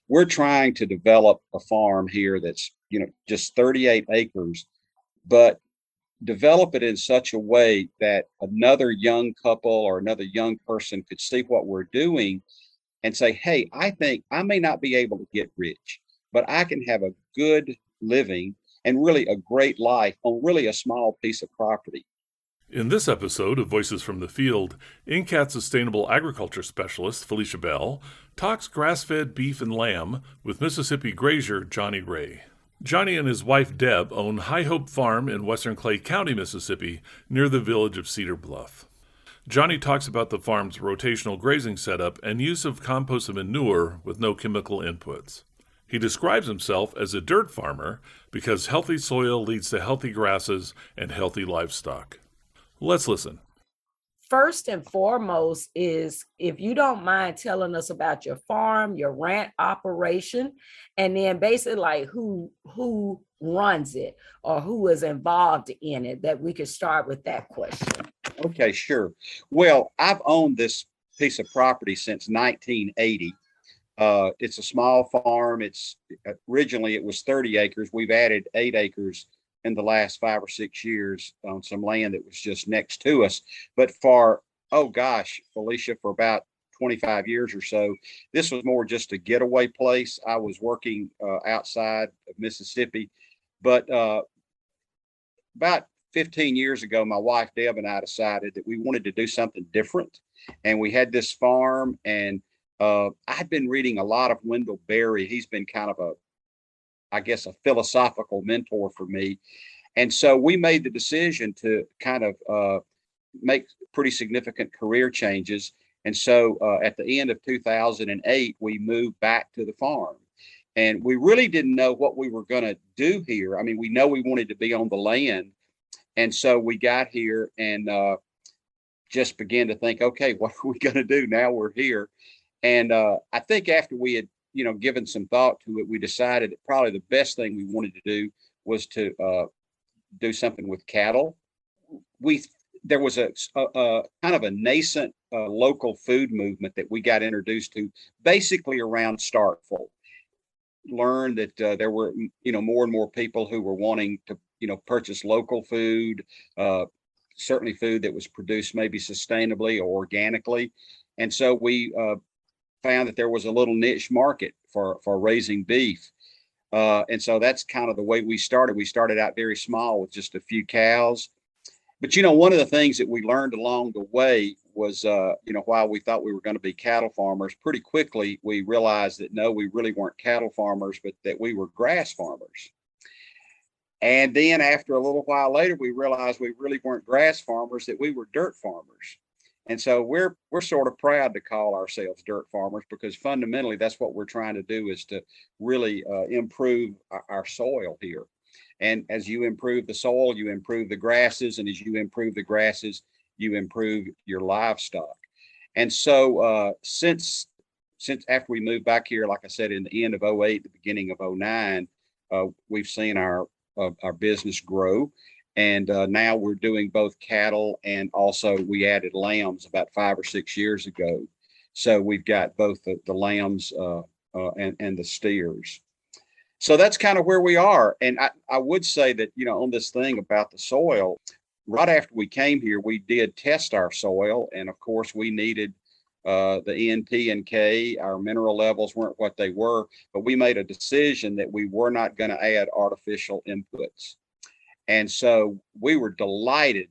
we're trying to develop a farm here that's, just 38 acres, but develop it in such a way that another young couple or another young person could see what we're doing and say, hey, I think I may not be able to get rich, but I can have a good living and really a great life on really a small piece of property. In this episode of Voices from the Field, NCAT Sustainable Agriculture Specialist Felicia Bell talks grass-fed beef and lamb with Mississippi grazier Johnny Wray. Johnny and his wife Deb own High Hope Farm in western Clay County, Mississippi, near the village of Cedar Bluff. Johnny talks about the farm's rotational grazing setup and use of composted manure with no chemical inputs. He describes himself as a dirt farmer because healthy soil leads to healthy grasses and healthy livestock. Let's listen. First and foremost is, if you don't mind telling us about your farm, your ranch operation, and then basically like who runs it or who is involved in it, that we could start with that question. Okay, sure. Well, I've owned this piece of property since 1980. It's a small farm. Originally it was 30 acres. We've added 8 acres in the last 5 or 6 years on some land that was just next to us. But Felicia, for about 25 years or so, this was more just a getaway place. I was working outside of Mississippi, but about 15 years ago, my wife Deb and I decided that we wanted to do something different. And we had this farm, and I'd been reading a lot of Wendell Berry. He's been kind of a philosophical mentor for me. And so we made the decision to kind of make pretty significant career changes. And so at the end of 2008, we moved back to the farm. And we really didn't know what we were going to do here. I mean, we know we wanted to be on the land. And so we got here and just began to think, okay, what are we going to do now we're here? And I think after we had given some thought to it, we decided that probably the best thing we wanted to do was to do something with cattle. There was a kind of a nascent local food movement that we got introduced to, basically around Starkville. Learned that there were more and more people who were wanting to purchase local food, certainly food that was produced maybe sustainably or organically, and so we found that there was a little niche market for raising beef. And so that's kind of the way we started. We started out very small with just a few cows. But, one of the things that we learned along the way was, while we thought we were going to be cattle farmers, pretty quickly we realized that, no, we really weren't cattle farmers, but that we were grass farmers. And then after a little while later, we realized we really weren't grass farmers, that we were dirt farmers. And so we're sort of proud to call ourselves dirt farmers, because fundamentally that's what we're trying to do, is to really improve our soil here. And as you improve the soil, you improve the grasses. And as you improve the grasses, you improve your livestock. And so since after we moved back here, like I said, in the end of 2008, the beginning of 2009, we've seen our business grow. And now we're doing both cattle, and also we added lambs about 5 or 6 years ago. So we've got both the lambs and the steers. So that's kind of where we are. And I would say that, on this thing about the soil, right after we came here, we did test our soil. And of course, we needed the N, P, and K. Our mineral levels weren't what they were, but we made a decision that we were not going to add artificial inputs. And so we were delighted.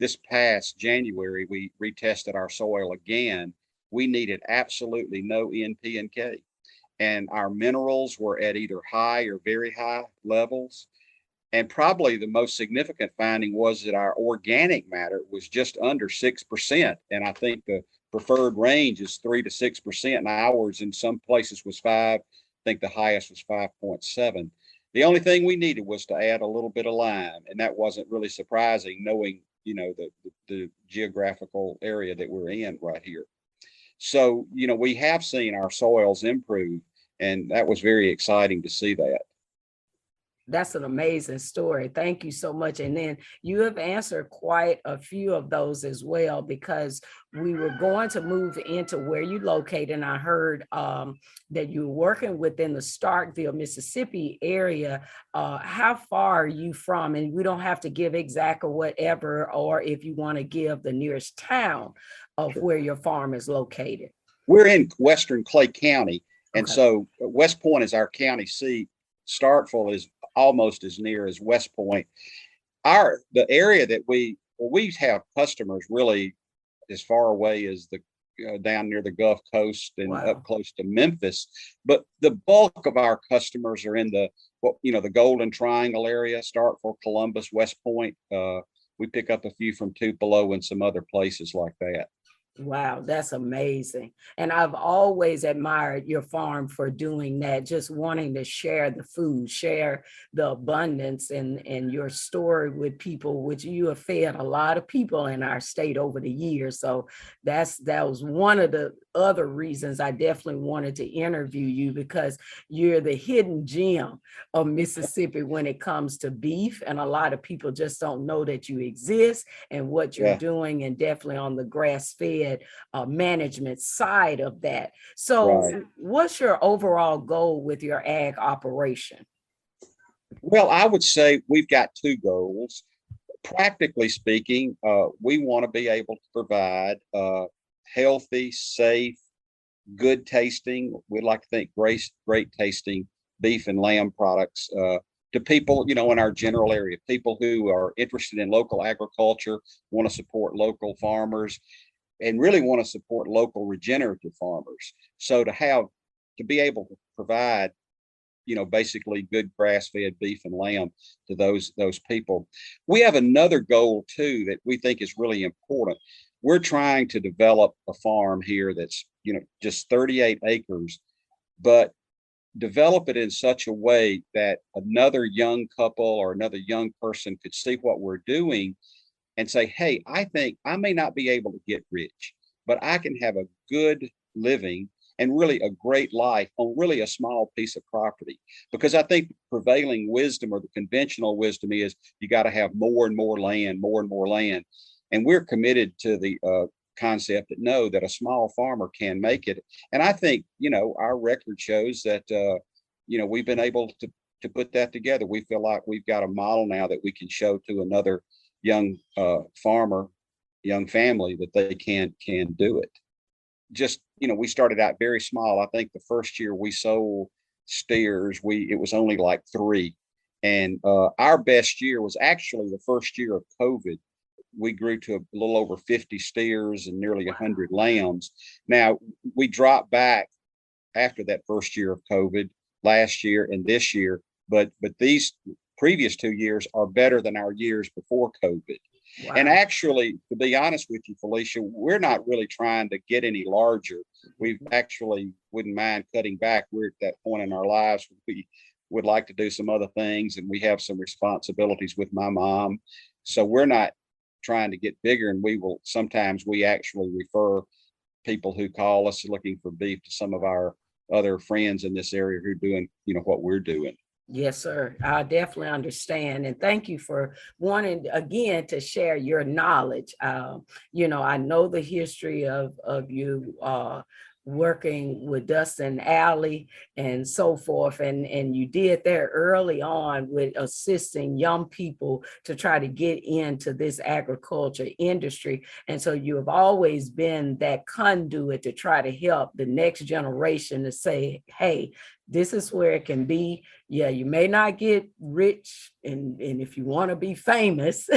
This past January, we retested our soil again. We needed absolutely no N, P, and K. And our minerals were at either high or very high levels. And probably the most significant finding was that our organic matter was just under 6%. And I think the preferred range is 3 to 6%. And ours in some places was 5. I think the highest was 5.7. The only thing we needed was to add a little bit of lime, and that wasn't really surprising, knowing the geographical area that we're in right here. So we have seen our soils improve, and that was very exciting to see that. That's an amazing story. Thank you so much. And then you have answered quite a few of those as well, because we were going to move into where you locate. And I heard that you're working within the Starkville, Mississippi area. How far are you from? And we don't have to give exact or whatever, or if you want to give the nearest town of where your farm is located. We're in western Clay County. And Okay. so West Point is our county seat. Starkville is almost as near as West Point. The area that we have customers really as far away as the down near the Gulf Coast and Wow. up close to Memphis, but the bulk of our customers are in the Golden Triangle area: Starkville, Columbus, West Point. We pick up a few from Tupelo and some other places like that. Wow, that's amazing. And I've always admired your farm for doing that, just wanting to share the food, share the abundance and your story with people, which you have fed a lot of people in our state over the years. So that was one of the other reasons I definitely wanted to interview you, because you're the hidden gem of Mississippi when it comes to beef. And a lot of people just don't know that you exist and what you're doing, and definitely on the grass-fed management side of that. So what's your overall goal with your ag operation? Well, I would say we've got two goals. Practically speaking, we want to be able to provide healthy, safe, good tasting, we'd like to think great tasting beef and lamb products to people, in our general area, people who are interested in local agriculture, want to support local farmers, and really want to support local regenerative farmers. So to be able to provide, basically good grass-fed beef and lamb to those people. We have another goal too that we think is really important. We're trying to develop a farm here that's, just 38 acres, but develop it in such a way that another young couple or another young person could see what we're doing and say, hey, I think I may not be able to get rich, but I can have a good living and really a great life on really a small piece of property. Because I think the prevailing wisdom, or the conventional wisdom, is you got to have more and more land, more and more land. And we're committed to the concept that a small farmer can make it. And I think, our record shows that, we've been able to put that together. We feel like we've got a model now that we can show to another young farmer, young family, that they can do it. Just, we started out very small. I think the first year we sold steers, it was only like 3. And our best year was actually the first year of COVID. We grew to a little over 50 steers and nearly 100 lambs. Now, we dropped back after that first year of COVID last year and this year, but these previous 2 years are better than our years before COVID. Wow. And actually, to be honest with you, Felicia, we're not really trying to get any larger. We actually wouldn't mind cutting back. We're at that point in our lives where we would like to do some other things, and we have some responsibilities with my mom. So we're not trying to get bigger, and we actually refer people who call us looking for beef to some of our other friends in this area who are doing, what we're doing. Yes, sir. I definitely understand. And thank you for wanting, again, to share your knowledge. I know the history of you working with Dustin Alley and so forth. And you did there early on with assisting young people to try to get into this agriculture industry. And so you have always been that conduit to try to help the next generation to say, hey, this is where it can be. Yeah, you may not get rich and if you want to be famous,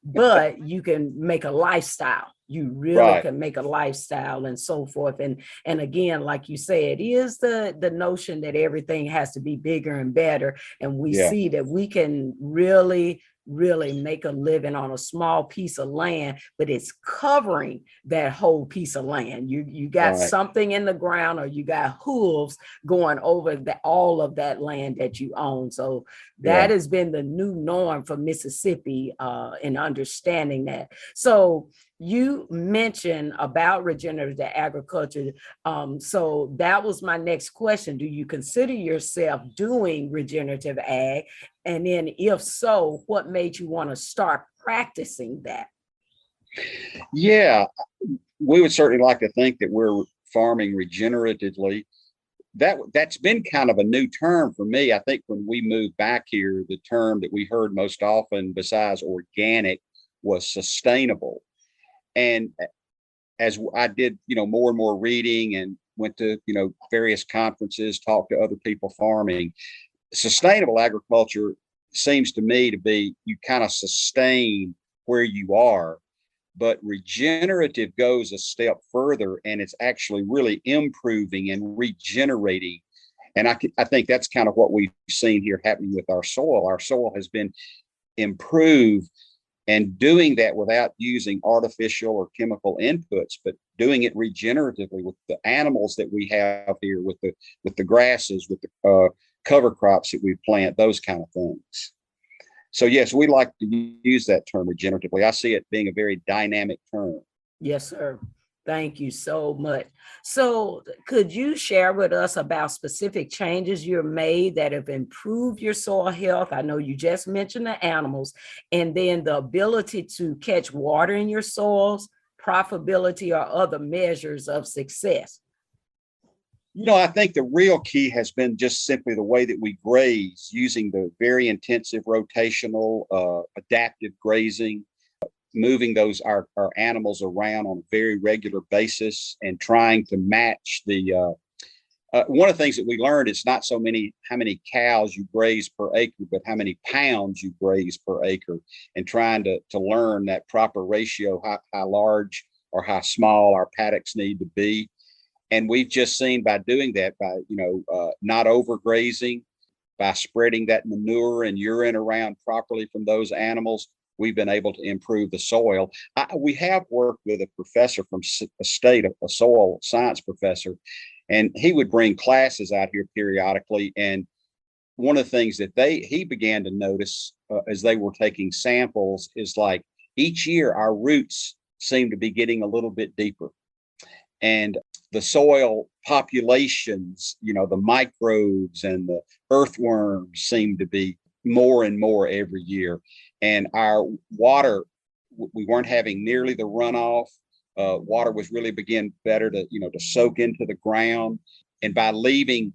but you can make a lifestyle. You really can make a lifestyle and so forth. And again, like you said, it is the notion that everything has to be bigger and better. And we see that we can really make a living on a small piece of land, but it's covering that whole piece of land. You got something in the ground, or you got hooves going over all of that land that you own. So that has been the new norm for Mississippi in understanding that. So you mentioned about regenerative agriculture. So that was my next question. Do you consider yourself doing regenerative ag? And then if so, what made you want to start practicing that? Yeah, we would certainly like to think that we're farming regeneratively. That's been kind of a new term for me. I think when we moved back here, the term that we heard most often besides organic was sustainable. And as I did, more and more reading and went to, various conferences, talked to other people farming, sustainable agriculture seems to me to be you kind of sustain where you are, but regenerative goes a step further and it's actually really improving and regenerating. And I think that's kind of what we've seen here happening with our soil. Our soil has been improved, and doing that without using artificial or chemical inputs, but doing it regeneratively with the animals that we have here, with the grasses, with the cover crops that we plant, those kind of things. So yes, we like to use that term regeneratively. I see it being a very dynamic term. Yes, sir. Thank you so much. So could you share with us about specific changes you've made that have improved your soil health? I know you just mentioned the animals, and then the ability to catch water in your soils, profitability, or other measures of success. I think the real key has been just simply the way that we graze, using the very intensive rotational adaptive grazing, moving our animals around on a very regular basis and trying to match the one of the things that we learned is not so many how many cows you graze per acre, but how many pounds you graze per acre, and trying to learn that proper ratio, how large or how small our paddocks need to be. And we've just seen by doing that, by not overgrazing, by spreading that manure and urine around properly from those animals, we've been able to improve the soil. We have worked with a professor from a state, a soil science professor, and he would bring classes out here periodically. And one of the things that he began to notice as they were taking samples is like each year our roots seem to be getting a little bit deeper. And the soil populations, the microbes and the earthworms seem to be more and more every year. And our water, we weren't having nearly the runoff. Water was really beginning better to soak into the ground. And by leaving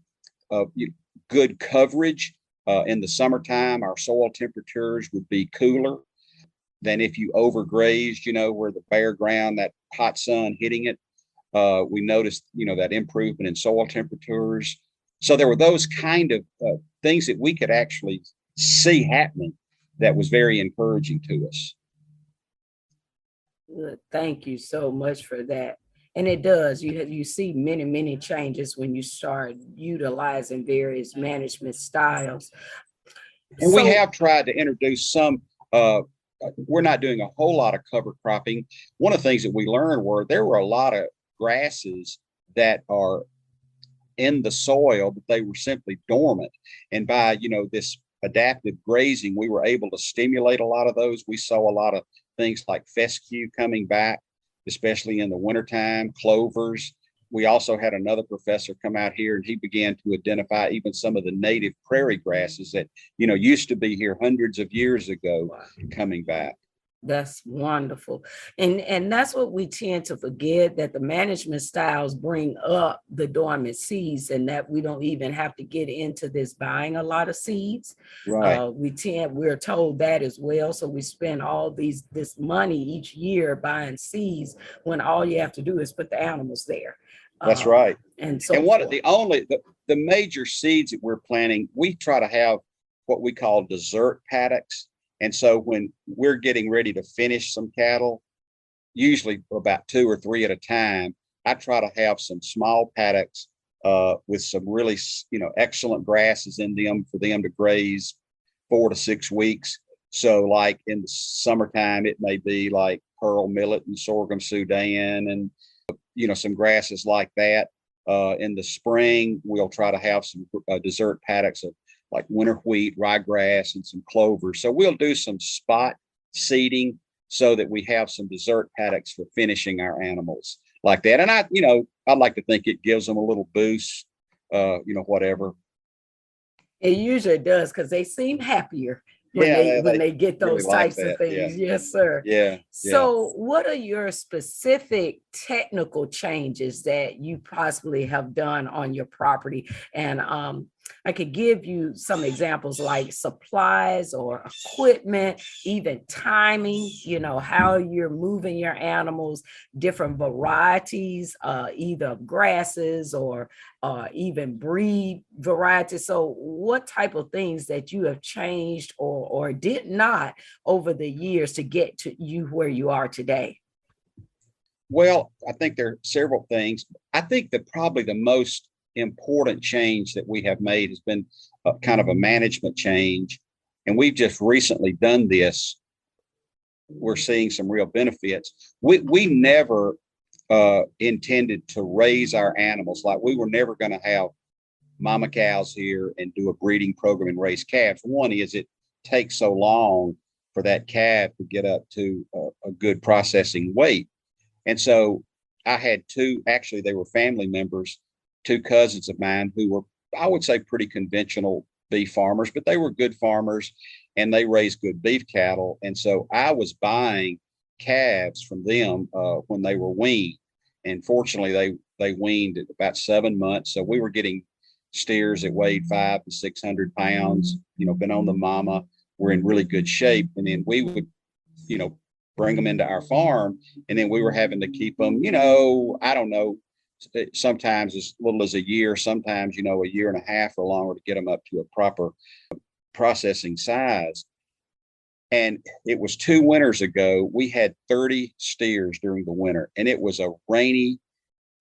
good coverage in the summertime, our soil temperatures would be cooler than if you overgrazed, where the bare ground, that hot sun hitting it. We noticed, that improvement in soil temperatures. So there were those kind of things that we could actually see happening that was very encouraging to us. Thank you so much for that. And it does. You see many, many changes when you start utilizing various management styles. And we have tried to introduce some, we're not doing a whole lot of cover cropping. One of the things that we learned there were a lot of grasses that are in the soil, but they were simply dormant. And by, this adaptive grazing, we were able to stimulate a lot of those. We saw a lot of things like fescue coming back, especially in the wintertime, clovers. We also had another professor come out here and he began to identify even some of the native prairie grasses that, used to be here hundreds of years ago. Wow. Coming back. That's wonderful. And that's what we tend to forget, that the management styles bring up the dormant seeds, and that we don't even have to get into this buying a lot of seeds. Right. We're told that as well. So we spend all this money each year buying seeds when all you have to do is put the animals there. That's right. And so the major seeds that we're planting, we try to have what we call dessert paddocks. And so when we're getting ready to finish some cattle, usually about 2 or 3 at a time, I try to have some small paddocks with some really, excellent grasses in them for them to graze 4 to 6 weeks. So like in the summertime, it may be like pearl millet and sorghum Sudan and, some grasses like that. In the spring, we'll try to have some dessert paddocks of like winter wheat, ryegrass, and some clover. So we'll do some spot seeding so that we have some dessert paddocks for finishing our animals like that. And I'd like to think it gives them a little boost, whatever. It usually does, because they seem happier Yeah, when they get really those like types of that. Yeah. things. Yes, sir. Yeah. So what are your specific technical changes that you possibly have done on your property? And I could give you some examples like supplies or equipment, even timing, how you're moving your animals, different varieties, either grasses or even breed varieties. So what type of things that you have changed or did not over the years to get to you where you are today? Well, I think there are several things. I think that probably the most important change that we have made has been kind of a management change. And we've just recently done this. We're seeing some real benefits. We never intended to raise our animals. Like, we were never going to have mama cows here and do a breeding program and raise calves. One is it takes so long for that calf to get up to a good processing weight. And so I had actually they were family members, two cousins of mine who were, I would say, pretty conventional beef farmers, but they were good farmers and they raised good beef cattle. And so I was buying calves from them when they were weaned. And fortunately, they weaned at about 7 months. So we were getting steers that weighed 500 to 600 pounds, been on the mama. We're in really good shape. And then we would, bring them into our farm. And then we were having to keep them, I don't know, sometimes as little as a year, sometimes, a year and a half or longer to get them up to a proper processing size. And it was 2 winters ago, we had 30 steers during the winter, and it was a rainy,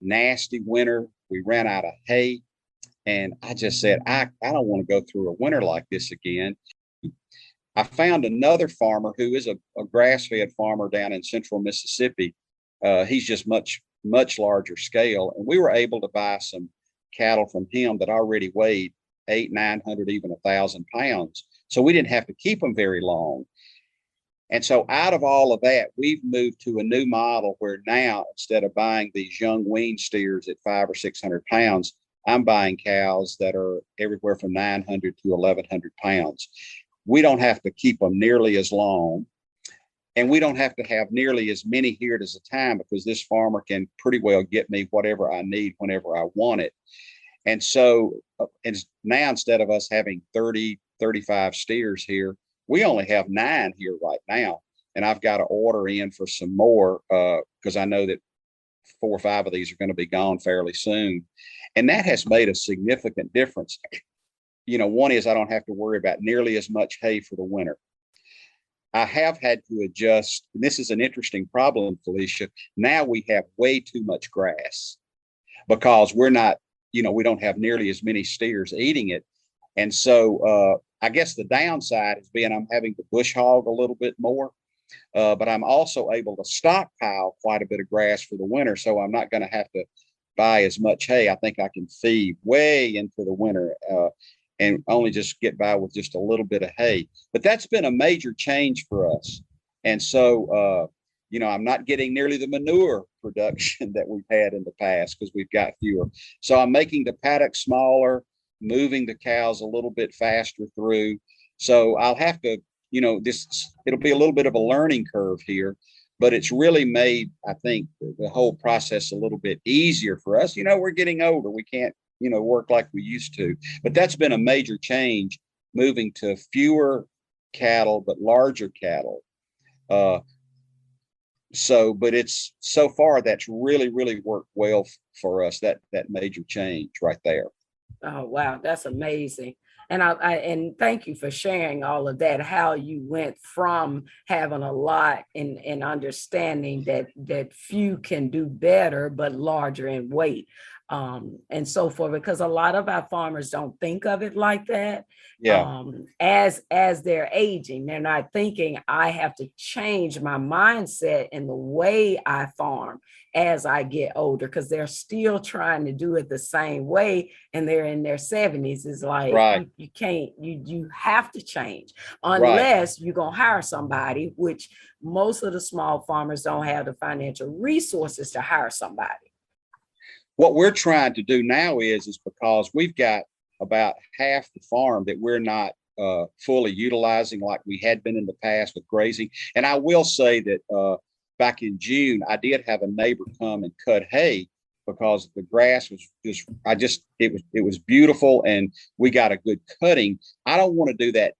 nasty winter. We ran out of hay. And I just said, I don't want to go through a winter like this again. I found another farmer who is a grass-fed farmer down in central Mississippi. He's just much larger scale. And we were able to buy some cattle from him that already weighed 800, 900, even 1,000 pounds. So we didn't have to keep them very long. And so out of all of that, we've moved to a new model where now, instead of buying these young wean steers at 500 or 600 pounds, I'm buying cows that are everywhere from 900 to 1,100 pounds. We don't have to keep them nearly as long, and we don't have to have nearly as many here at a time, because this farmer can pretty well get me whatever I need whenever I want it. And so now, instead of us having 30, 35 steers here, we only have 9 here right now. And I've got to order in for some more because I know that 4 or 5 of these are going to be gone fairly soon. And that has made a significant difference. One is I don't have to worry about nearly as much hay for the winter. I have had to adjust. And this is an interesting problem, Felicia. Now we have way too much grass because we're not, we don't have nearly as many steers eating it. And so I guess the downside has been I'm having to bush hog a little bit more, but I'm also able to stockpile quite a bit of grass for the winter. So I'm not going to have to buy as much hay. I think I can feed way into the winter and only just get by with just a little bit of hay. But that's been a major change for us. And so, I'm not getting nearly the manure production that we've had in the past because we've got fewer. So I'm making the paddock smaller, moving the cows a little bit faster through. So I'll have to, it'll be a little bit of a learning curve here, but it's really made, I think, the whole process a little bit easier for us. We're getting older. We can't, work like we used to, but that's been a major change, moving to fewer cattle, but larger cattle. But it's so far that's really, really worked well for us, that major change right there. Oh, wow. That's amazing. And and thank you for sharing all of that, how you went from having a lot and understanding that few can do better, but larger in weight. and so forth, because a lot of our farmers don't think of it like that. Yeah. As they're aging, they're not thinking, I have to change my mindset in the way I farm as I get older, because they're still trying to do it the same way and they're in their 70s. It's like, Right. you can't, you have to change Right. unless you're going to hire somebody, which most of the small farmers don't have the financial resources to hire somebody. What we're trying to do now is because we've got about half the farm that we're not fully utilizing like we had been in the past with grazing. And I will say that back in June, I did have a neighbor come and cut hay because the grass was it was beautiful and we got a good cutting. I don't want to do that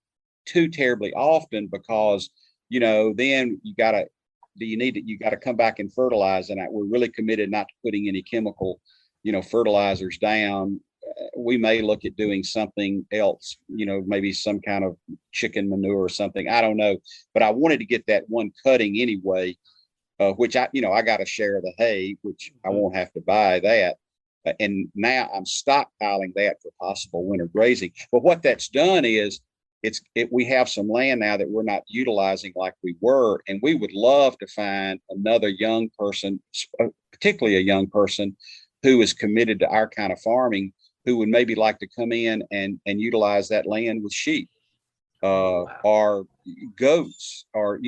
too terribly often because, then you got to come back and fertilize. And we're really committed not to putting any chemical, fertilizers down. We may look at doing something else, maybe some kind of chicken manure or something. I don't know, but I wanted to get that one cutting anyway, which I got to share the hay, which I won't have to buy that. And now I'm stockpiling that for possible winter grazing. But what that's done is we have some land now that we're not utilizing like we were. And we would love to find another young person, particularly a young person who is committed to our kind of farming, who would maybe like to come in and utilize that land with sheep or goats or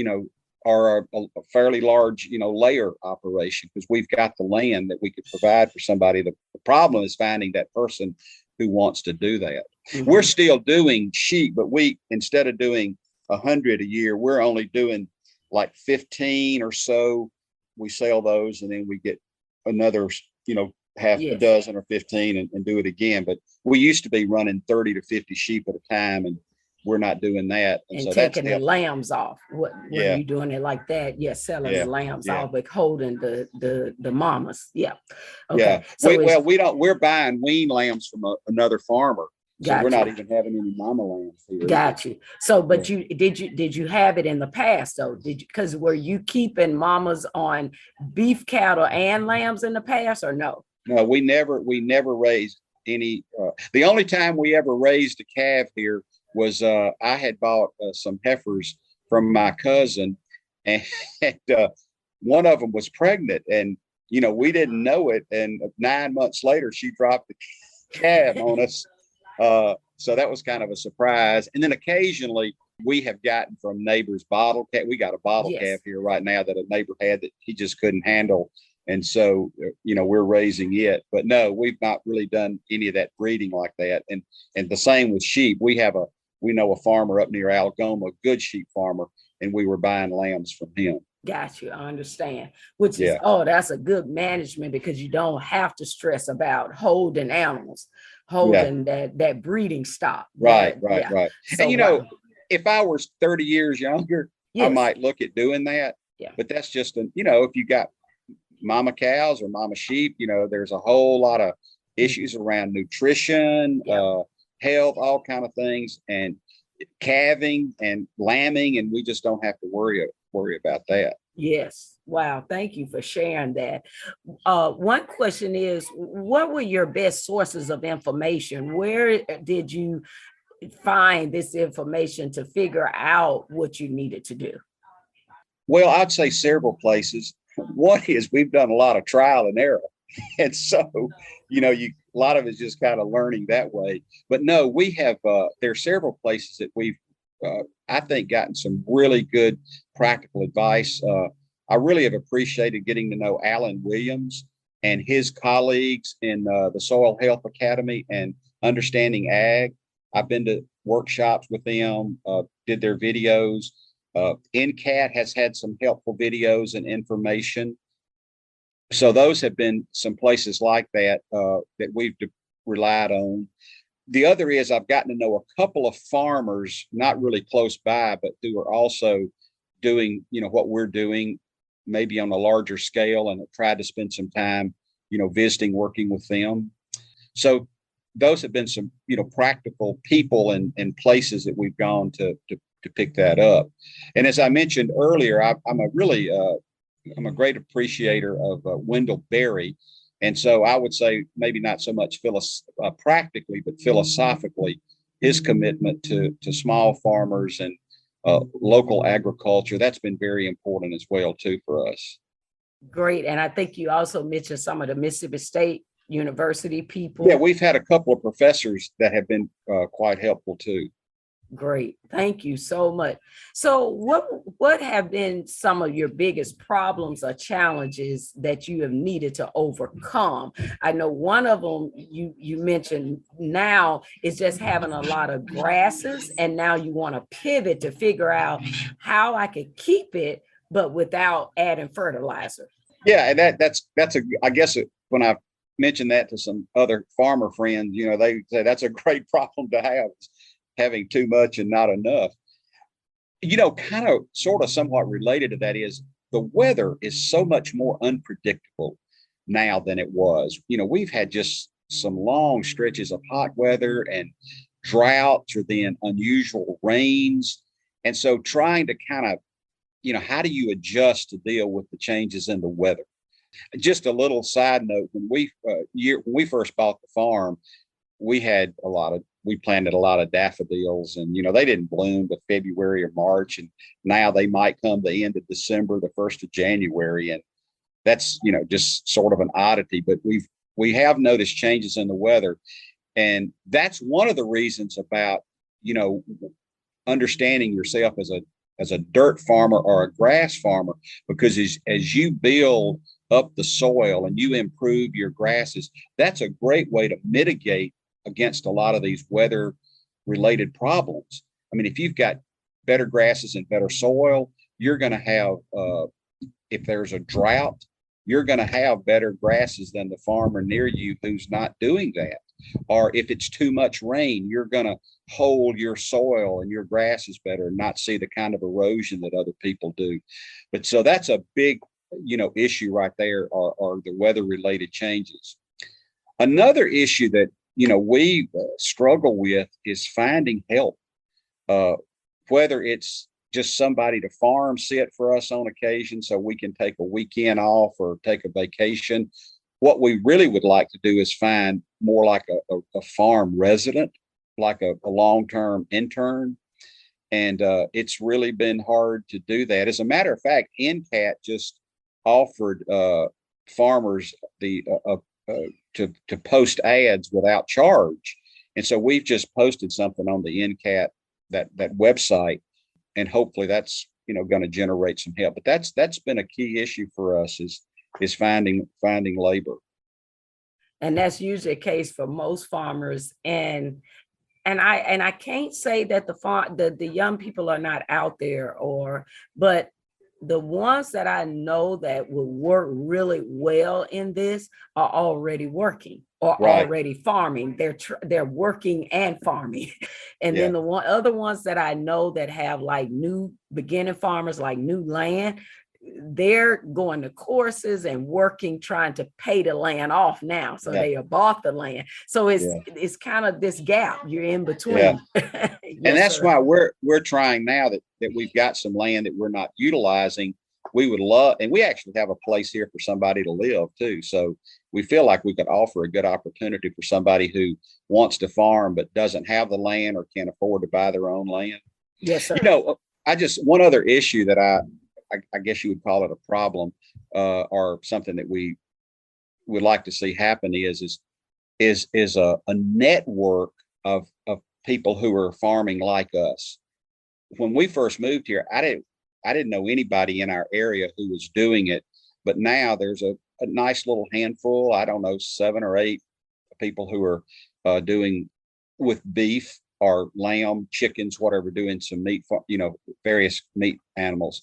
a fairly large, layer operation, because we've got the land that we could provide for somebody. The problem is finding that person who wants to do that. Mm-hmm. We're still doing sheep, but instead of doing 100 a year, we're only doing like 15 or so. We sell those and then we get another, half a dozen or 15 and do it again. But we used to be running 30 to 50 sheep at a time, and we're not doing that. And so taking the lambs off. When you're doing it like that, selling the lambs off, but holding the mamas. Yeah. Okay. Yeah. So we're buying wean lambs from another farmer. So we're not even having any mama lambs here. Got you. So, but did you have it in the past though? Because were you keeping mamas on beef cattle and lambs in the past or no? No, we never raised any. The only time we ever raised a calf here was I had bought some heifers from my cousin, and one of them was pregnant, and we didn't know it. And 9 months later, she dropped the calf on us. So that was kind of a surprise. And then occasionally we have gotten from neighbors bottle calf. We got a bottle calf here right now that a neighbor had that he just couldn't handle. And so, we're raising it, but no, we've not really done any of that breeding like that. And the same with sheep. We know a farmer up near Algoma, a good sheep farmer, and we were buying lambs from him. Got you. I understand. Which is, that's a good management, because you don't have to stress about holding animals, that breeding stock. Right. So, and if I was 30 years younger, I might look at doing that. Yeah. But that's just, if you got mama cows or mama sheep, there's a whole lot of issues around nutrition, health, all kind of things, and calving and lambing, and we just don't have to worry about that. Yes. Wow. Thank you for sharing that. One question is, what were your best sources of information? Where did you find this information to figure out what you needed to do? Well, I'd say several places. One is we've done a lot of trial and error. And so, a lot of it's just kind of learning that way. But no, we have, there are several places that we've, I think, gotten some really good practical advice. I really have appreciated getting to know Alan Williams and his colleagues in the Soil Health Academy and Understanding Ag. I've been to workshops with them, did their videos. NCAT has had some helpful videos and information. So those have been some places like that that we've relied on. The other is I've gotten to know a couple of farmers, not really close by, but who are also doing, what we're doing, maybe on a larger scale, and have tried to spend some time, visiting, working with them. So those have been some, practical people and places that we've gone to pick that up. And as I mentioned earlier, I'm a great appreciator of Wendell Berry. And so I would say maybe not so much practically, but philosophically, his commitment to small farmers and local agriculture, that's been very important as well too for us. Great. And I think you also mentioned some of the Mississippi State University people. Yeah, we've had a couple of professors that have been quite helpful too. Great. Thank you so much. So what have been some of your biggest problems or challenges that you have needed to overcome? I know one of them you mentioned now is just having a lot of grasses, and now you want to pivot to figure out how I could keep it, but without adding fertilizer. Yeah, and that's I guess when I mentioned that to some other farmer friends, they say that's a great problem to have, having too much and not enough. Kind of sort of somewhat related to that is the weather is so much more unpredictable now than it was. We've had just some long stretches of hot weather and droughts, or then unusual rains. And so trying to kind of, how do you adjust to deal with the changes in the weather? Just a little side note, when we first bought the farm, we planted a lot of daffodils, and they didn't bloom but February or March, and now they might come the end of December, the 1st of January, and that's just sort of an oddity. But we have noticed changes in the weather, and that's one of the reasons about understanding yourself as a dirt farmer or a grass farmer, because as you build up the soil and you improve your grasses, that's a great way to mitigate against a lot of these weather related problems. I mean, if you've got better grasses and better soil, you're going to have, if there's a drought, you're going to have better grasses than the farmer near you who's not doing that. Or if it's too much rain, you're going to hold your soil and your grasses better and not see the kind of erosion that other people do. But so that's a big, issue right there, are the weather related changes. Another issue that we struggle with is finding help, whether it's just somebody to farm sit for us on occasion so we can take a weekend off or take a vacation. What we really would like to do is find more like a farm resident, like a long-term intern. And it's really been hard to do that. As a matter of fact, NCAT just offered farmers to post ads without charge. And so we've just posted something on the NCAT, that website, and hopefully that's going to generate some help. But that's been a key issue for us is finding labor. And that's usually a case for most farmers. And I can't say that the young people are not out there, but the ones that I know that will work really well in this are already working or Right. already farming. They're working and farming. And then the other ones that I know that have like new beginning farmers, like new land, they're going to courses and working, trying to pay the land off now. So they have bought the land. So it's kind of this gap you're in between. Yeah. Yes, and that's sir. why we're trying now that we've got some land that we're not utilizing. We would love, and we actually have a place here for somebody to live too. So we feel like we could offer a good opportunity for somebody who wants to farm but doesn't have the land or can't afford to buy their own land. Yes, sir. One other issue that I guess you would call it a problem, or something that we would like to see happen is a network of people who are farming like us. When we first moved here, I didn't know anybody in our area who was doing it, but now there's a nice little handful, I don't know, 7 or 8 people who are doing with beef or lamb, chickens, whatever, doing some meat, various meat animals.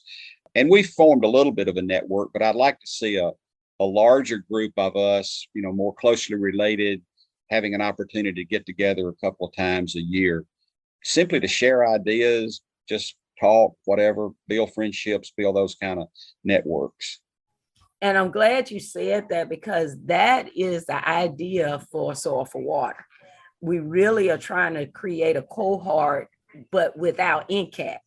And we formed a little bit of a network, but I'd like to see a larger group of us, more closely related, having an opportunity to get together a couple of times a year, simply to share ideas, just talk, whatever, build friendships, build those kind of networks. And I'm glad you said that, because that is the idea for Soil for Water. We really are trying to create a cohort, but without NCAT.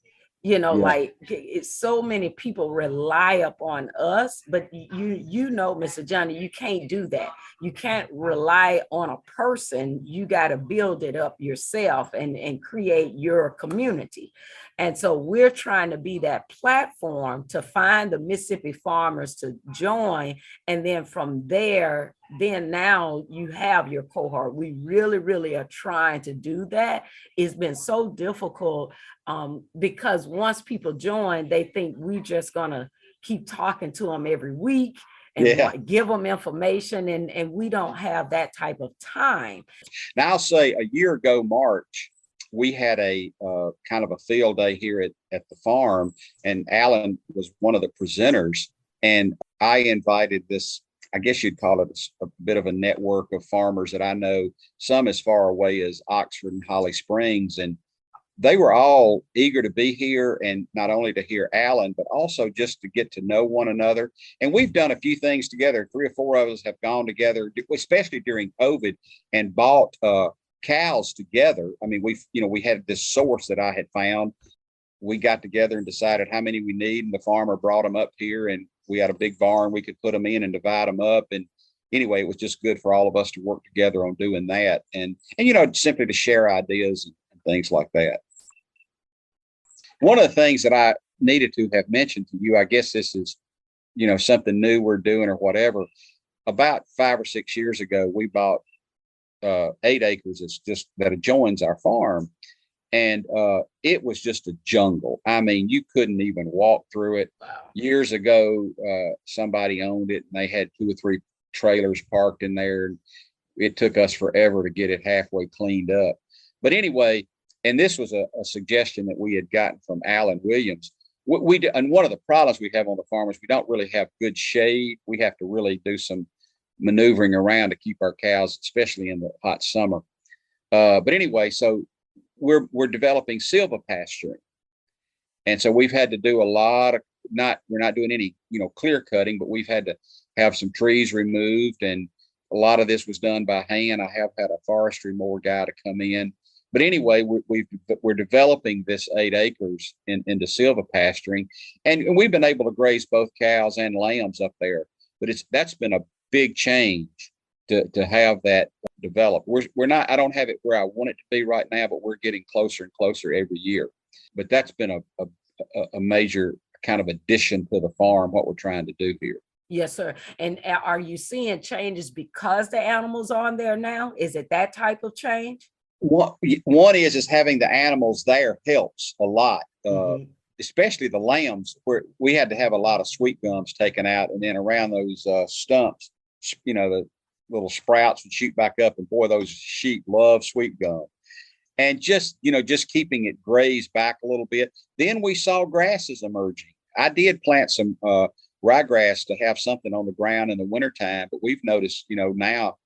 You know, Yeah. like it's so many people rely upon us, but you know, Mr. Johnny, you can't do that. You can't rely on a person. You got to build it up yourself and create your community. And so we're trying to be that platform to find the Mississippi farmers to join. And then from there, then now you have your cohort. We really, really are trying to do that. It's been so difficult because once people join, they think we're just gonna keep talking to them every week and give them information, and we don't have that type of time. Now I'll say a year ago, March, we had a kind of a field day here at the farm, and Alan was one of the presenters, and I invited this, I guess you'd call it a bit of a network of farmers that I know, some as far away as Oxford and Holly Springs, and they were all eager to be here, and not only to hear Alan, but also just to get to know one another. And we've done a few things together. 3 or 4 of us have gone together, especially during COVID, and bought cows together. I mean, we had this source that I had found. We got together and decided how many we need, and the farmer brought them up here, and we had a big barn we could put them in and divide them up. And anyway, it was just good for all of us to work together on doing that, and simply to share ideas and things like that. One of the things that I needed to have mentioned to you, I guess this is, something new we're doing or whatever. About 5 or 6 years ago, we bought 8 acres. It's just that adjoins our farm. And it was just a jungle. I mean, you couldn't even walk through it. Wow. Years ago, somebody owned it, and they had 2 or 3 trailers parked in there. It took us forever to get it halfway cleaned up. But anyway, and this was a suggestion that we had gotten from Alan Williams. And one of the problems we have on the farm is we don't really have good shade. We have to really do some maneuvering around to keep our cows, especially in the hot summer. But anyway, so we're developing silvopasturing. And so we've had to do a lot of, we're not doing any, clear cutting, but we've had to have some trees removed. And a lot of this was done by hand. I have had a forestry mower guy to come in. But anyway, we're developing this 8 acres into silvopasturing, and we've been able to graze both cows and lambs up there. But that's been a big change to have that develop. We're not. I don't have it where I want it to be right now, but we're getting closer and closer every year. But that's been a major kind of addition to the farm, what we're trying to do here. Yes, sir. And are you seeing changes because the animals are on there now? Is it that type of change? One is having the animals there helps a lot, especially the lambs, where we had to have a lot of sweet gums taken out, and then around those stumps, the little sprouts would shoot back up, and boy, those sheep love sweet gum. And just keeping it grazed back a little bit. Then we saw grasses emerging. I did plant some ryegrass to have something on the ground in the wintertime, but we've noticed, now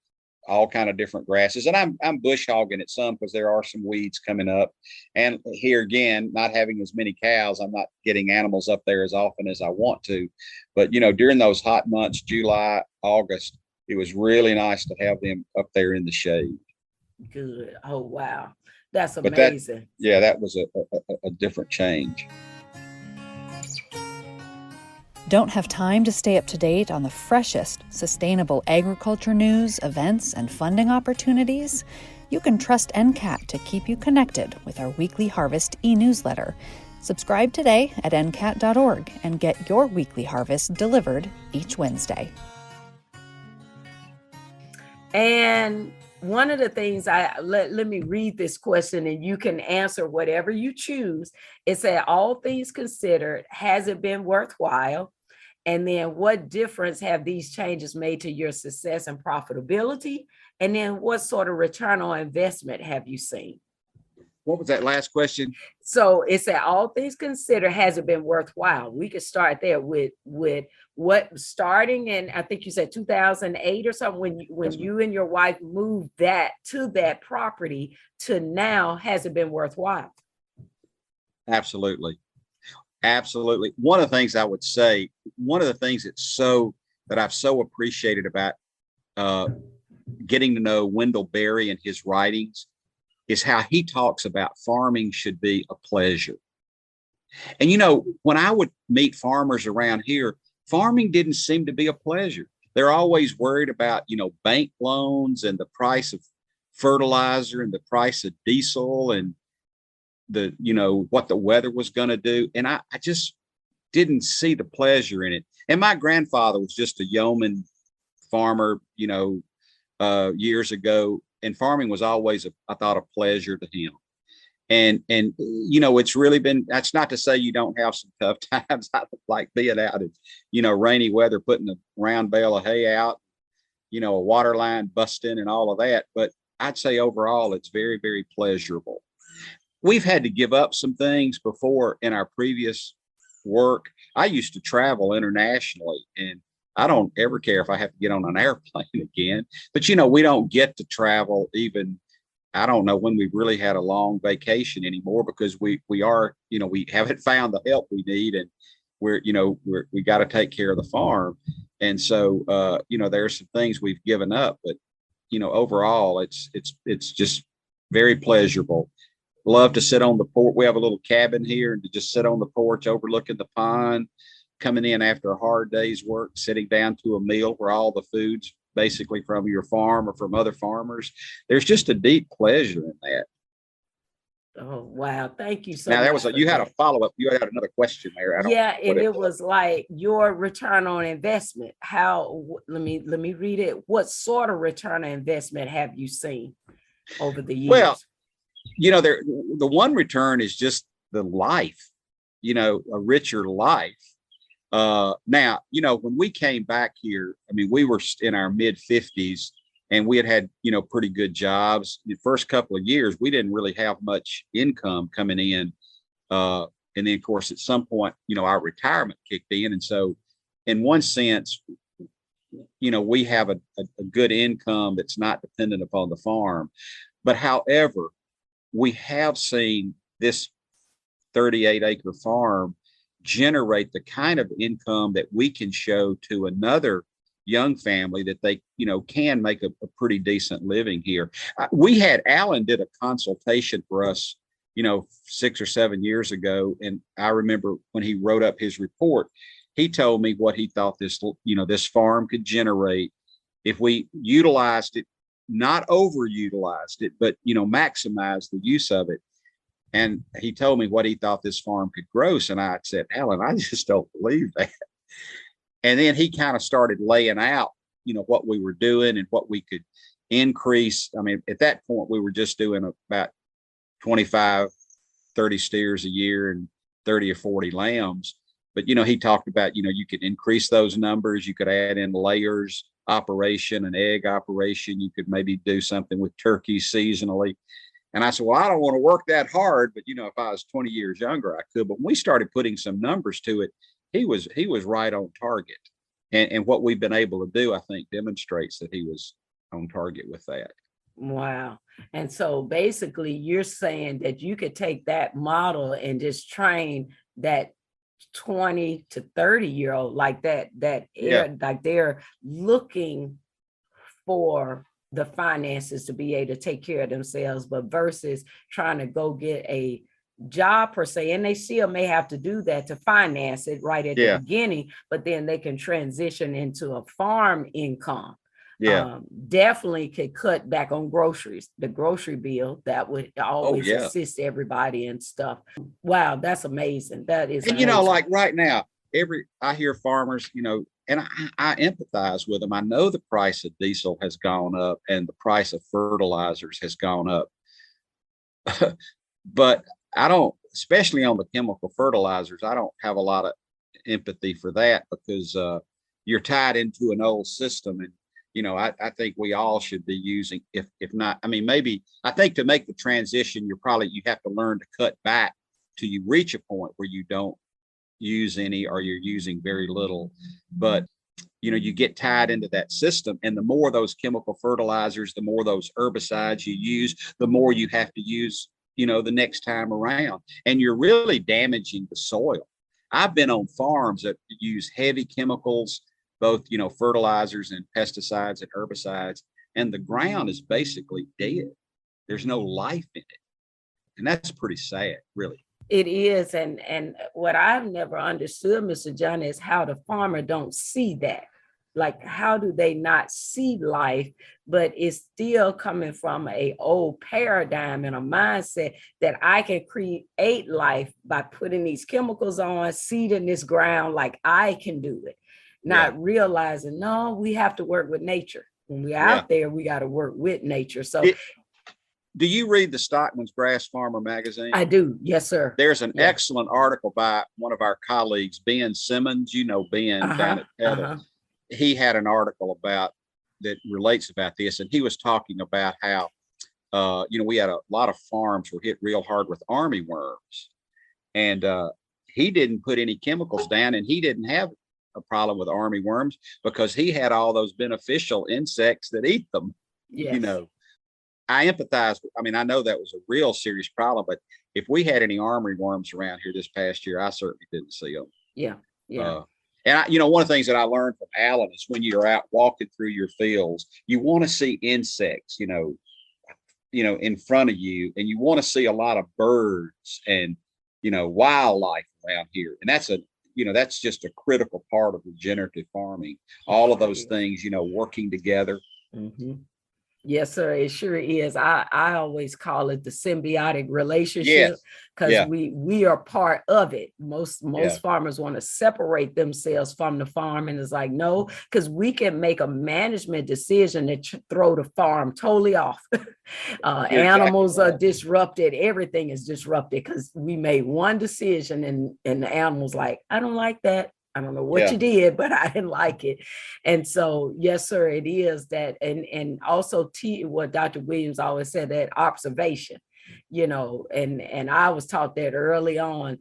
all kind of different grasses, and I'm bush hogging it some because there are some weeds coming up. And here again, not having as many cows, I'm not getting animals up there as often as I want to. But during those hot months, July, August, it was really nice to have them up there in the shade. Good. Oh wow, that's amazing. That was a different change. Don't have time to stay up to date on the freshest sustainable agriculture news, events, and funding opportunities? You can trust NCAT to keep you connected with our weekly harvest e-newsletter. Subscribe today at ncat.org and get your weekly harvest delivered each Wednesday. And one of the things let me read this question, and you can answer whatever you choose. It said, all things considered, has it been worthwhile? And then what difference have these changes made to your success and profitability? And then what sort of return on investment have you seen? What was that last question? So it said, all things considered, has it been worthwhile? We could start there with what, starting in, I think you said 2008 or something, when you and your wife moved that to that property to now, has it been worthwhile? Absolutely. Absolutely. One of the things I would say, one of the things that I've so appreciated about getting to know Wendell Berry and his writings is how he talks about farming should be a pleasure. And, when I would meet farmers around here, farming didn't seem to be a pleasure. They're always worried about, bank loans and the price of fertilizer and the price of diesel and what the weather was going to do. And I just didn't see the pleasure in it. And my grandfather was just a yeoman farmer, years ago. And farming was always, I thought, a pleasure to him. And it's really been, that's not to say you don't have some tough times. I like being out in, rainy weather, putting a round bale of hay out, a water line busting and all of that. But I'd say overall, it's very, very pleasurable. We've had to give up some things before in our previous work. I used to travel internationally, and I don't ever care if I have to get on an airplane again. But, we don't get to travel even, I don't know when we've really had a long vacation anymore, because we are, we haven't found the help we need, and we got to take care of the farm. And so, there's some things we've given up, but, overall, it's just very pleasurable. Love to sit on the porch. We have a little cabin here, and to just sit on the porch overlooking the pond, coming in after a hard day's work, sitting down to a meal where all the food's basically from your farm or from other farmers. There's just a deep pleasure in that. Oh, wow. Thank you so much. Now, you had a follow-up. You had another question there. Yeah, and it was like your return on investment. Let me read it. What sort of return on investment have you seen over the years? Well, the one return is just the life, a richer life. Now, when we came back here, we were in our mid 50s, and we had pretty good jobs. The first couple of years, we didn't really have much income coming in. And then, of course, at some point, our retirement kicked in. And so in one sense, we have a good income that's not dependent upon the farm. But however, we have seen this 38-acre farm generate the kind of income that we can show to another young family that they, can make a pretty decent living here. Alan did a consultation for us, 6 or 7 years ago. And I remember when he wrote up his report, he told me what he thought this farm could generate if we utilized it, not overutilized it, but, maximized the use of it. And he told me what he thought this farm could gross. And I said, Alan, I just don't believe that. And then he kind of started laying out, what we were doing and what we could increase. At that point, we were just doing about 25, 30 steers a year and 30 or 40 lambs. But, he talked about, you could increase those numbers. You could add in layers operation, an egg operation. You could maybe do something with turkeys seasonally. And I said, well, I don't want to work that hard, but if I was 20 years younger, I could. But when we started putting some numbers to it, he was right on target. And what we've been able to do, I think, demonstrates that he was on target with that. Wow. And so basically you're saying that you could take that model and just train that 20 to 30-year-old like that, like they're looking for the finances to be able to take care of themselves, but versus trying to go get a job per se, and they still may have to do that to finance it right at the beginning, but then they can transition into a farm income. Definitely could cut back on groceries, the grocery bill that would always assist everybody and stuff. Wow, that's amazing. That is, and like right now, I hear farmers, and I empathize with them. I know the price of diesel has gone up and the price of fertilizers has gone up, but I don't, especially on the chemical fertilizers, I don't have a lot of empathy for that, because you're tied into an old system. And I think we all should be using, if not, maybe, I think to make the transition, you have to learn to cut back till you reach a point where you don't use any, or you're using very little. But, you get tied into that system. And the more those chemical fertilizers, the more those herbicides you use, the more you have to use, the next time around. And you're really damaging the soil. I've been on farms that use heavy chemicals, both, fertilizers and pesticides and herbicides, and the ground is basically dead. There's no life in it. And that's pretty sad, really. It is. And what I've never understood, Mr. John, is how the farmer don't see that. Like, how do they not see life? But it's still coming from a old paradigm and a mindset that I can create life by putting these chemicals on, seeding this ground, like I can do it. Not realizing, no, we have to work with nature. When we're out there, we got to work with nature. So do you read the Stockman's Grass Farmer magazine? I do. Yes, sir. There's an excellent article by one of our colleagues, Ben Simmons. You know Ben down at Tether. He had an article about that relates about this, and he was talking about how we had a lot of farms were hit real hard with army worms, and he didn't put any chemicals down, and he didn't have a problem with army worms because he had all those beneficial insects that eat them. I empathize. I mean, I know that was a real serious problem, but if we had any army worms around here this past year, I certainly didn't see them. And one of the things that I learned from Alan is when you're out walking through your fields, you want to see insects, in front of you, and you want to see a lot of birds and, wildlife around here. And that's just a critical part of regenerative farming. All of those things, working together. Mm-hmm. Yes, sir. It sure is. I always call it the symbiotic relationship because we are part of it. Most farmers want to separate themselves from the farm, and it's like, no, because we can make a management decision to throw the farm totally off. Animals are disrupted. Everything is disrupted because we made one decision, and the animal's like, I don't like that. I don't know what you did, but I didn't like it. And so, yes, sir, it is that. And also what Dr. Williams always said, that observation, and I was taught that early on.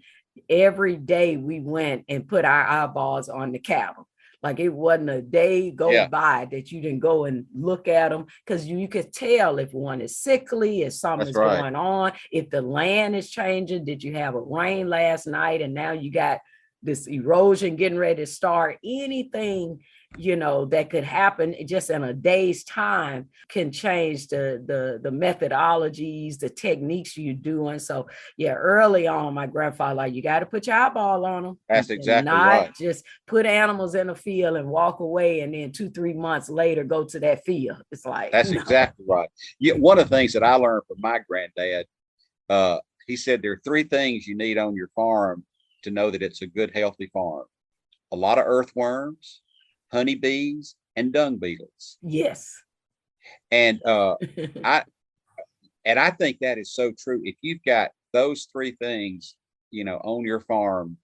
Every day we went and put our eyeballs on the cattle. Like, it wasn't a day go by that you didn't go and look at them, because you could tell if one is sickly, if something's going on, if the land is changing. Did you have a rain last night and now you got this erosion getting ready to start? Anything, that could happen just in a day's time can change the methodologies, the techniques you're doing. So early on, my grandfather, like, you got to put your eyeball on them. That's exactly right. Not just put animals in a field and walk away, and then 2-3 months later go to that field. It's like, that's exactly right. One of the things that I learned from my granddad, he said there are 3 things you need on your farm to know that it's a good, healthy farm: a lot of earthworms, honeybees, and dung beetles. Yes. And I think that is so true. If you've got those 3 things, on your farm,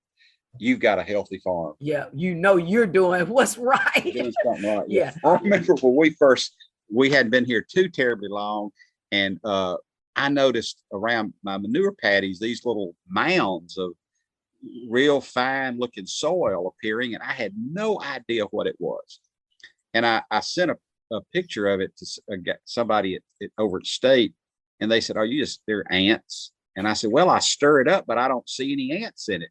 you've got a healthy farm. Yeah, you're doing what's right. Doing something right. Yeah. I remember when we hadn't been here too terribly long, and I noticed around my manure patties these little mounds of real fine looking soil appearing, and I had no idea what it was. And I sent a picture of it to somebody over at State, and they said, they're ants. And I said, well, I stir it up, but I don't see any ants in it.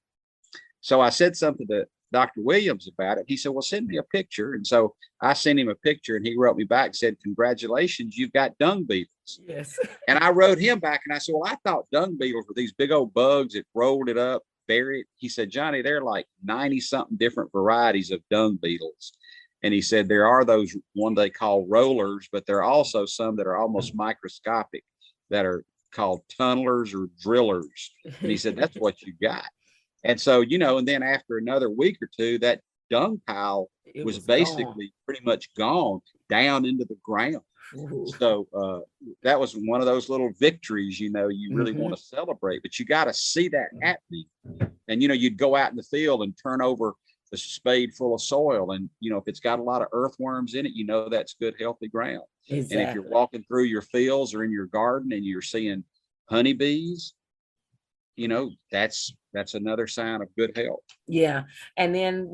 So I said something to Dr. Williams about it. He said, well, send me a picture. And so I sent him a picture, and he wrote me back and said, congratulations, you've got dung beetles. Yes. And I wrote him back and I said, well, I thought dung beetles were these big old bugs that rolled it up, buried. He said, Johnny, there are like 90 something different varieties of dung beetles. And he said, there are those one they call rollers, but there are also some that are almost microscopic that are called tunnelers or drillers. And he said, that's what you got. And so, and then after another week or two, that dung pile was basically pretty much gone down into the ground. Ooh. So that was one of those little victories, you really want to celebrate, but you got to see that happening. And, you'd go out in the field and turn over a spade full of soil. And, if it's got a lot of earthworms in it, that's good, healthy ground. Exactly. And if you're walking through your fields or in your garden and you're seeing honeybees, that's another sign of good health. Yeah. And then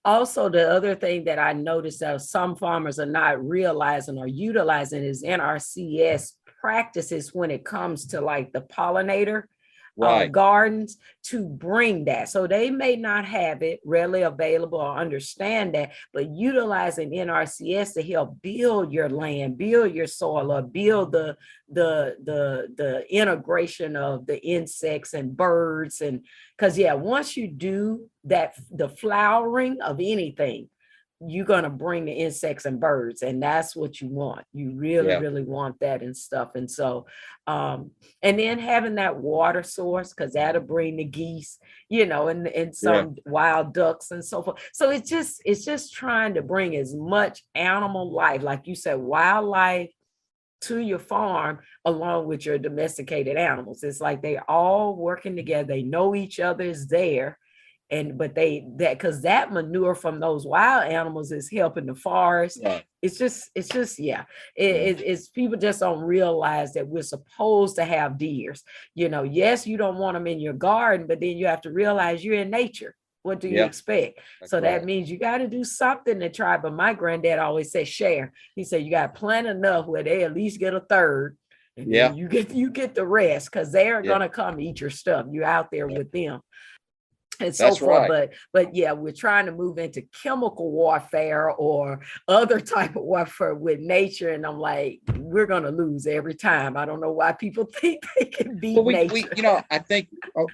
also, the other thing that I noticed that some farmers are not realizing or utilizing is NRCS practices when it comes to like the pollinator. Right. gardens to bring that. So they may not have it readily available or understand that, but utilizing NRCS to help build your land, build your soil, or build the integration of the insects and birds. And because once you do that, the flowering of anything, you're going to bring the insects and birds, and that's what you want. You really, really want that and stuff. And so, and then having that water source, because that'll bring the geese, and some wild ducks and so forth. So it's just trying to bring as much animal life, like you said, wildlife, to your farm along with your domesticated animals. It's like they all working together. They know each other is there. But because that manure from those wild animals is helping the forest. Right. It's people just don't realize that we're supposed to have deers. Yes, you don't want them in your garden, but then you have to realize you're in nature. What do you expect? That's so right. That means you got to do something to try. But my granddad always said share. He said you got to plant enough where they at least get a third, and then you get the rest, because they're gonna come eat your stuff. You're out there with them. And so forth. Right. But we're trying to move into chemical warfare or other type of warfare with nature. And I'm like, we're going to lose every time. I don't know why people think they can beat nature. I think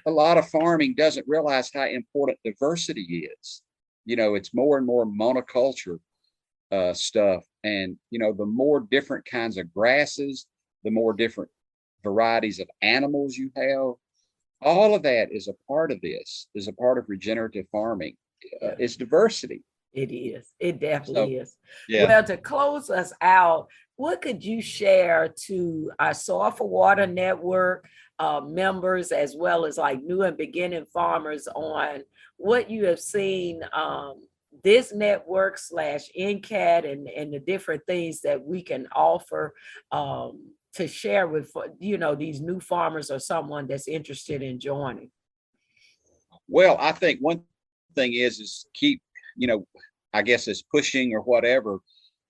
a lot of farming doesn't realize how important diversity is. It's more and more monoculture stuff. And, the more different kinds of grasses, the more different varieties of animals you have. All of that is a part of this, is a part of regenerative farming. It's diversity. It is. It definitely is. Yeah. Well, to close us out, what could you share to our Soil for Water Network members, as well as like new and beginning farmers, on what you have seen this network / NCAT and the different things that we can offer to share with, these new farmers or someone that's interested in joining? Well, I think one thing is keep, I guess it's pushing or whatever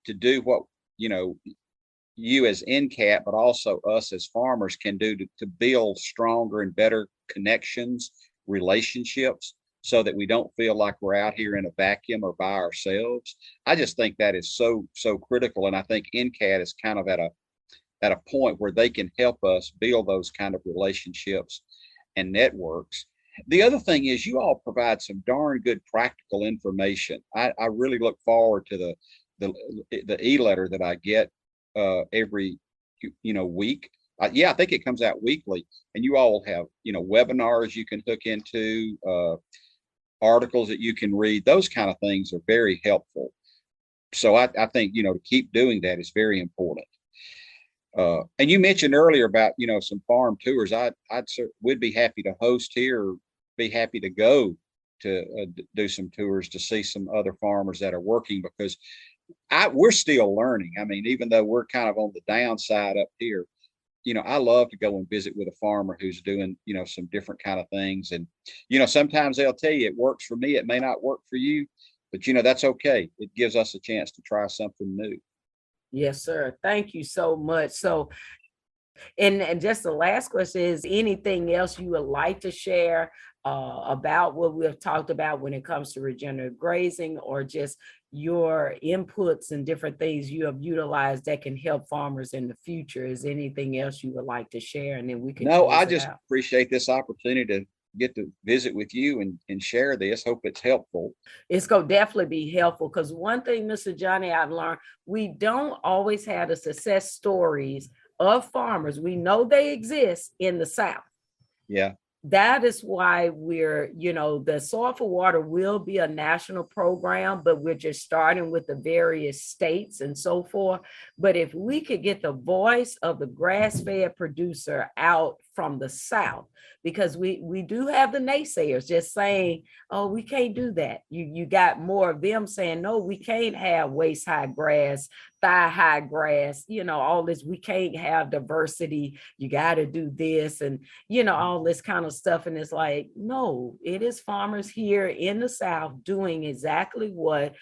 to do what, you as NCAT, but also us as farmers can do to build stronger and better connections, relationships, so that we don't feel like we're out here in a vacuum or by ourselves. I just think that is so critical. And I think NCAT is kind of at a point where they can help us build those kind of relationships and networks. The other thing is you all provide some darn good practical information. I really look forward to the e-letter that I get every week. I think it comes out weekly, and you all have webinars you can hook into, articles that you can read. Those kind of things are very helpful. So I think to keep doing that is very important. And you mentioned earlier about, some farm tours. We'd be happy to host here, or be happy to go to do some tours to see some other farmers that are working, because we're still learning. I mean, even though we're kind of on the downside up here, I love to go and visit with a farmer who's doing, some different kind of things. And, sometimes they'll tell you it works for me. It may not work for you, but, that's okay. It gives us a chance to try something new. Yes, sir. Thank you so much. So, and just the last question is, anything else you would like to share about what we have talked about when it comes to regenerative grazing, or just your inputs and different things you have utilized that can help farmers in the future? Is anything else you would like to share? And then we can. No, I just appreciate this opportunity to get to visit with you and share this. Hope it's helpful. It's going to definitely be helpful, because one thing, Mr. Johnny, I've learned, we don't always have the success stories of farmers. We know they exist in the South. Yeah. That is why we're, the Soil for Water will be a national program, but we're just starting with the various states and so forth. But if we could get the voice of the grass-fed producer out from the South, because we do have the naysayers just saying, oh, we can't do that. You got more of them saying, no, we can't have waist-high grass, thigh-high grass, all this. We can't have diversity. You got to do this and, all this kind of stuff. And it's like, no, it is farmers here in the South doing exactly what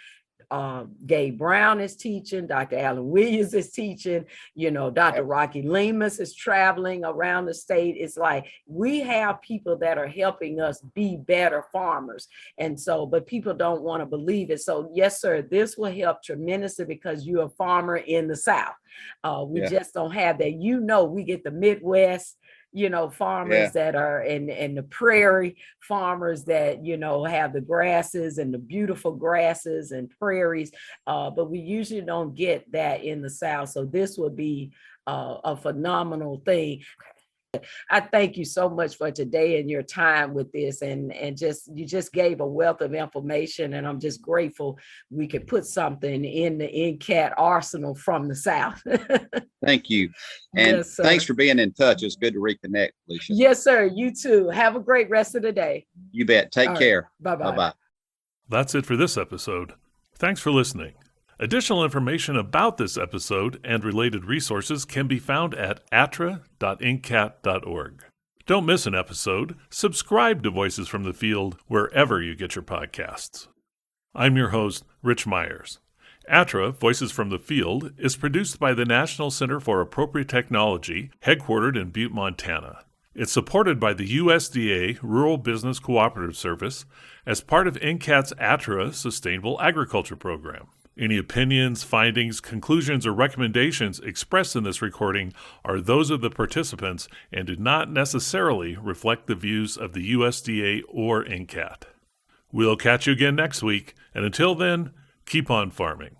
Gabe Brown is teaching, Dr. Alan Williams is teaching, Dr. Rocky Lemus is traveling around the state. It's like we have people that are helping us be better farmers. And so, but people don't want to believe it. So yes, sir, this will help tremendously because you're a farmer in the South. We just don't have that. We get the Midwest, farmers that are in the prairie farmers that, have the grasses and the beautiful grasses and prairies. But we usually don't get that in the South. So this would be a phenomenal thing. I thank you so much for today and your time with this, and you just gave a wealth of information, and I'm just grateful we could put something in the NCAT arsenal from the South. Thank you. And yes, thanks for being in touch. It's good to reconnect, Felicia. Yes, sir. You too. Have a great rest of the day. You bet. Take care. Right. Bye-bye. Bye-bye. That's it for this episode. Thanks for listening. Additional information about this episode and related resources can be found at attra.ncat.org. Don't miss an episode. Subscribe to Voices from the Field wherever you get your podcasts. I'm your host, Rich Myers. ATTRA, Voices from the Field, is produced by the National Center for Appropriate Technology, headquartered in Butte, Montana. It's supported by the USDA Rural Business Cooperative Service as part of NCAT's ATTRA Sustainable Agriculture program. Any opinions, findings, conclusions, or recommendations expressed in this recording are those of the participants and do not necessarily reflect the views of the USDA or NCAT. We'll catch you again next week, and until then, keep on farming.